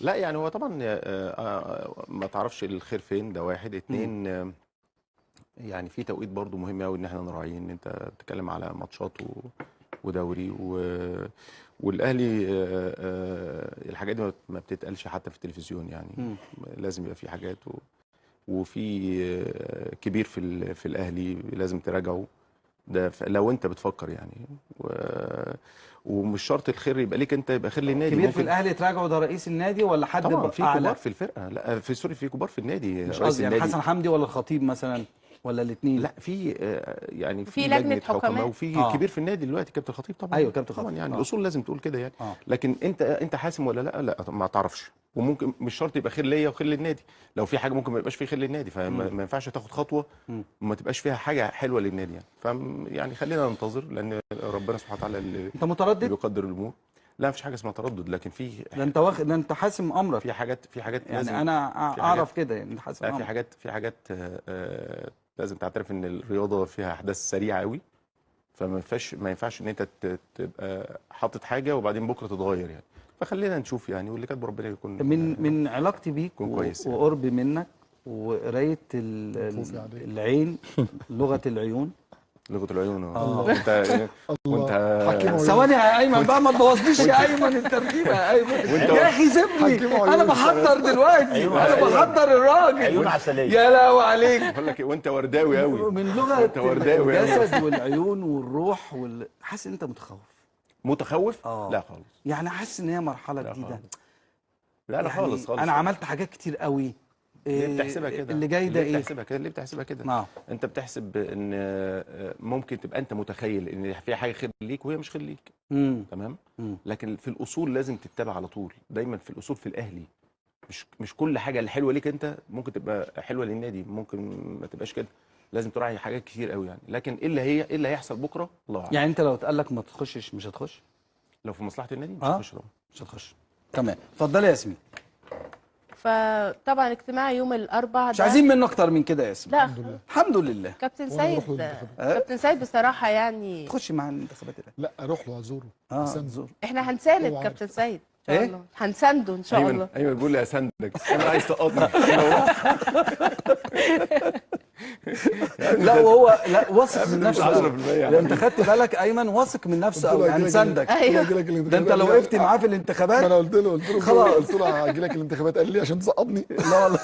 لا يعني هو طبعا ما تعرفش الخير فين، ده واحد. اتنين يعني في توقيت برضو مهم قوي ان احنا نراعيه، ان انت بتتكلم على ماتشات ودوري والاهلي الحاجات دي ما بتتقالش حتى في التلفزيون يعني. لازم يبقى في حاجات وفي كبير في الاهلي لازم تراجعه، ده لو انت بتفكر يعني ومش شرط الخير يبقى ليك انت، يبقى خير للنادي. كبير في ممكن الاهلي تراجعوا ده رئيس النادي ولا حد طبعا في اعلى؟ كبار في الفرقه، لا في سوري، في كبار في النادي، مش رئيس قصدي يعني النادي. حسن حمدي ولا الخطيب مثلا ولا الاثنين؟ لا في يعني في في لجنة لجنه حكماء، حكماء. وفي كبير في النادي دلوقتي كابتن الخطيب طبعا. ايوه كابتن طبعا خطيب. يعني الاصول لازم تقول كده يعني. اه لكن انت حاسم ولا لا؟ لا ما تعرفش، وممكن مش شرط يبقى خير ليا وخير للنادي. لو في حاجه ممكن ما يبقاش في خير للنادي، فما ينفعش تاخد خطوه وما تبقاش فيها حاجه حلوه للنادي يعني. يعني خلينا ننتظر، لان ربنا سبحانه وتعالى اللي انت متردد؟ بيقدر الامور. لا مفيش حاجه اسمها تردد، لكن ده انت حاسم امرك. في حاجات يعني لازم، انا في اعرف حاجات كده يعني انت حاسم لا امرك. في حاجات لازم تعترف ان الرياضه فيها احداث سريعه قوي، ما ينفعش ان انت تبقى حاطط حاجه وبعدين بكره تتغير يعني. فخلينا نشوف يعني، واللي كاتبه ربنا يكون من علاقتي بيك كويس يعني. وقربي منك وقرايه العين، لغه العيون. لغه العيون الله. وانت ثواني يا ايمن بقى، ما تبوظليش يا ايمن الترتيب يا ايمن. يا اخي سيبني انا بحضر دلوقتي، انا بحضر الراجل. عيون عسليه. يا لهوي عليك. بقول لك وانت ورداوي قوي. من لغه وانت ورداوي قوي. الجسد والعيون والروح حاسس ان انت متخوف. متخوف؟ لا خالص. يعني حاسس ان هي مرحله لا جديده. خالص. لا يعني خالص. انا عملت حاجات كتير قوي. ليه بتحسبها كده؟ اللي جاي ده ايه؟ ليه بتحسبها كده؟ نعم. انت بتحسب ان ممكن تبقى انت متخيل ان في حاجه خير ليك وهي مش خير ليك. تمام. لكن في الاصول لازم تتبع على طول، دايما في الاصول في الاهلي مش كل حاجه اللي حلوه ليك انت ممكن تبقى حلوه للنادي، ممكن ما تبقاش كده. لازم تراعي حاجات كتير قوي يعني. لكن ايه اللي هيحصل بكره الله اعلم. يعني انت لو اتقال لك ما تخشش مش هتخش؟ لو في مصلحه النادي مش هتخش طبعا. مش هتخش. تمام. اتفضلي يا ياسمين. فطبعا اجتماع يوم الاربعاء مش عايزين منه اكتر من كده يا ياسمين. لا الحمد لله. كابتن سيد بصراحه يعني تخشي مع الانتخابات. لا اروح له ازوره. زور. احنا هنساند كابتن سيد ان شاء الله، هنسانده ان شاء الله. ايوه بيقول لي اساندك، انا عايز تقاضني. لا وهو لا واثق من نفسه 10%. انت خدت بالك ايمن واثق من نفسه قوي، هنساندك. ده انت لو وقفت معاه في الانتخابات. ما انا قلت له خلاص. قلت له هاجي لك الانتخابات، قال لي عشان تسقطني. لا والله.